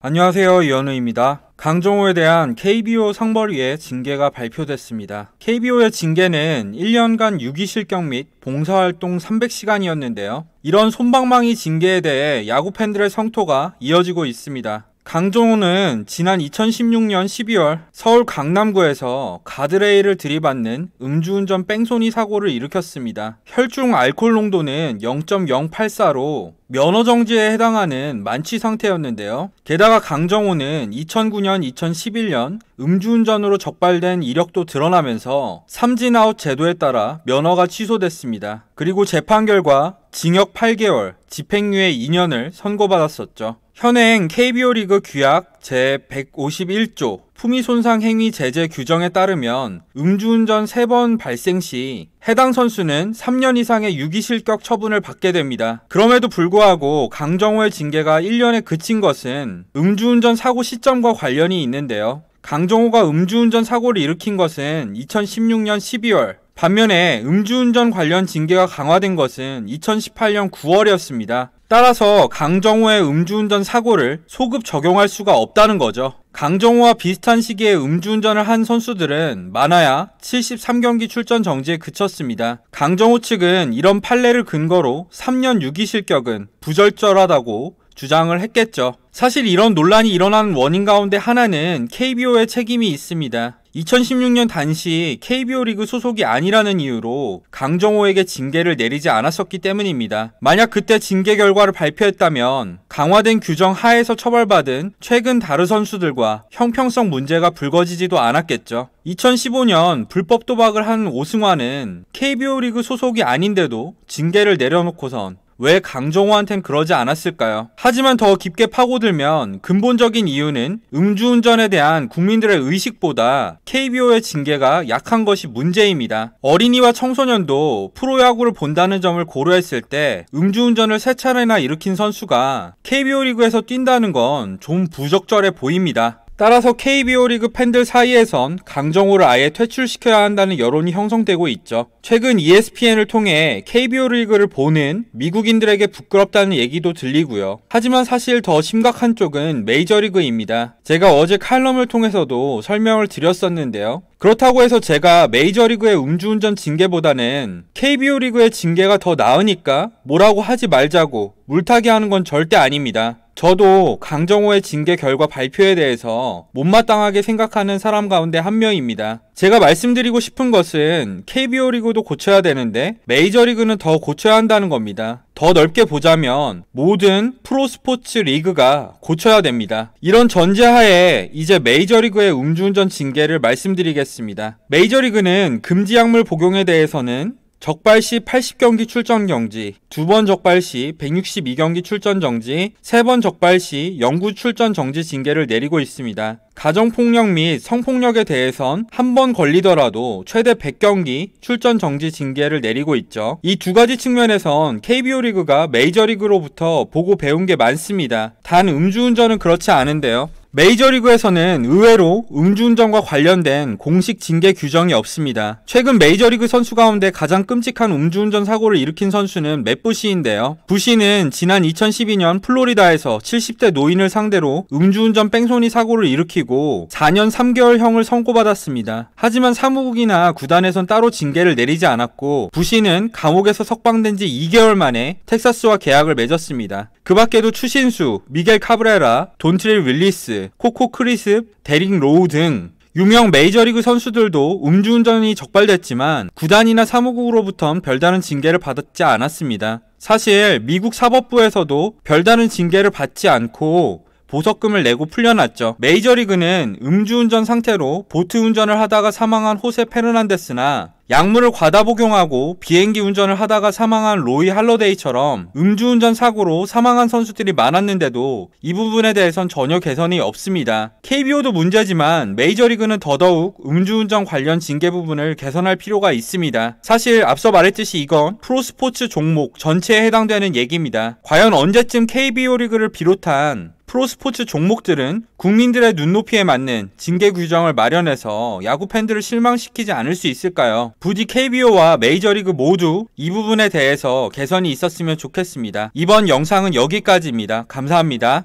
안녕하세요. 이현우입니다. 강정호에 대한 KBO 상벌위의 징계가 발표됐습니다. KBO의 징계는 1년간 유기 실격 및 봉사활동 300시간이었는데요. 이런 솜방망이 징계에 대해 야구 팬들의 성토가 이어지고 있습니다. 강정호는 지난 2016년 12월 서울 강남구에서 가드레일을 들이받는 음주운전 뺑소니 사고를 일으켰습니다. 혈중 알코올 농도는 0.084로 면허 정지에 해당하는 만취 상태였는데요. 게다가 강정호는 2009년, 2011년 음주운전으로 적발된 이력도 드러나면서 삼진아웃 제도에 따라 면허가 취소됐습니다. 그리고 재판 결과 징역 8개월, 집행유예 2년을 선고받았었죠. 현행 KBO 리그 규약 제151조 품위손상 행위 제재 규정에 따르면 음주운전 3번 발생 시 해당 선수는 3년 이상의 유기실격 처분을 받게 됩니다. 그럼에도 불구하고 강정호의 징계가 1년에 그친 것은 음주운전 사고 시점과 관련이 있는데요. 강정호가 음주운전 사고를 일으킨 것은 2016년 12월, 반면에 음주운전 관련 징계가 강화된 것은 2018년 9월이었습니다. 따라서 강정호의 음주운전 사고를 소급 적용할 수가 없다는 거죠. 강정호와 비슷한 시기에 음주운전을 한 선수들은 많아야 73경기 출전 정지에 그쳤습니다. 강정호 측은 이런 판례를 근거로 3년 유기실격은 부적절하다고 주장을 했겠죠. 사실 이런 논란이 일어나는 원인 가운데 하나는 KBO의 책임이 있습니다. 2016년 당시 KBO 리그 소속이 아니라는 이유로 강정호에게 징계를 내리지 않았었기 때문입니다. 만약 그때 징계 결과를 발표했다면 강화된 규정 하에서 처벌받은 최근 다른 선수들과 형평성 문제가 불거지지도 않았겠죠. 2015년 불법 도박을 한 오승환은 KBO 리그 소속이 아닌데도 징계를 내려놓고선 왜 강정호한텐 그러지 않았을까요? 하지만 더 깊게 파고들면 근본적인 이유는 음주운전에 대한 국민들의 의식보다 KBO의 징계가 약한 것이 문제입니다. 어린이와 청소년도 프로야구를 본다는 점을 고려했을 때 음주운전을 3차례나 일으킨 선수가 KBO 리그에서 뛴다는 건 좀 부적절해 보입니다. 따라서 KBO 리그 팬들 사이에선 강정호를 아예 퇴출시켜야 한다는 여론이 형성되고 있죠. 최근 ESPN을 통해 KBO 리그를 보는 미국인들에게 부끄럽다는 얘기도 들리고요. 하지만 사실 더 심각한 쪽은 메이저리그입니다. 제가 어제 칼럼을 통해서도 설명을 드렸었는데요. 그렇다고 해서 제가 메이저리그의 음주운전 징계보다는 KBO 리그의 징계가 더 나으니까 뭐라고 하지 말자고 물타기 하는 건 절대 아닙니다. 저도 강정호의 징계 결과 발표에 대해서 못마땅하게 생각하는 사람 가운데 한 명입니다. 제가 말씀드리고 싶은 것은 KBO 리그도 고쳐야 되는데 메이저리그는 더 고쳐야 한다는 겁니다. 더 넓게 보자면 모든 프로스포츠 리그가 고쳐야 됩니다. 이런 전제하에 이제 메이저리그의 음주운전 징계를 말씀드리겠습니다. 메이저리그는 금지 약물 복용에 대해서는 적발 시 80경기 출전 정지, 2번 적발 시 162경기 출전 정지, 3번 적발 시 영구 출전 정지 징계를 내리고 있습니다. 가정폭력 및 성폭력에 대해선 한 번 걸리더라도 최대 100경기 출전 정지 징계를 내리고 있죠. 이 두 가지 측면에선 KBO 리그가 메이저리그로부터 보고 배운 게 많습니다. 단 음주운전은 그렇지 않은데요. 메이저리그에서는 의외로 음주운전과 관련된 공식 징계 규정이 없습니다. 최근 메이저리그 선수 가운데 가장 끔찍한 음주운전 사고를 일으킨 선수는 맷 부시인데요. 부시는 지난 2012년 플로리다에서 70대 노인을 상대로 음주운전 뺑소니 사고를 일으키고 4년 3개월형을 선고받았습니다. 하지만 사무국이나 구단에선 따로 징계를 내리지 않았고 부시는 감옥에서 석방된 지 2개월 만에 텍사스와 계약을 맺었습니다. 그 밖에도 추신수, 미겔 카브레라, 돈트릴 윌리스, 코코 크리습, 데릭 로우 등 유명 메이저리그 선수들도 음주운전이 적발됐지만 구단이나 사무국으로부턴 별다른 징계를 받지 않았습니다. 사실 미국 사법부에서도 별다른 징계를 받지 않고 보석금을 내고 풀려났죠. 메이저리그는 음주운전 상태로 보트 운전을 하다가 사망한 호세 페르난데스나 약물을 과다 복용하고 비행기 운전을 하다가 사망한 로이 할러데이처럼 음주운전 사고로 사망한 선수들이 많았는데도 이 부분에 대해선 전혀 개선이 없습니다. KBO도 문제지만 메이저리그는 더더욱 음주운전 관련 징계 부분을 개선할 필요가 있습니다. 사실 앞서 말했듯이 이건 프로스포츠 종목 전체에 해당되는 얘기입니다. 과연 언제쯤 KBO 리그를 비롯한 프로스포츠 종목들은 국민들의 눈높이에 맞는 징계 규정을 마련해서 야구 팬들을 실망시키지 않을 수 있을까요? 부디 KBO와 메이저리그 모두 이 부분에 대해서 개선이 있었으면 좋겠습니다. 이번 영상은 여기까지입니다. 감사합니다.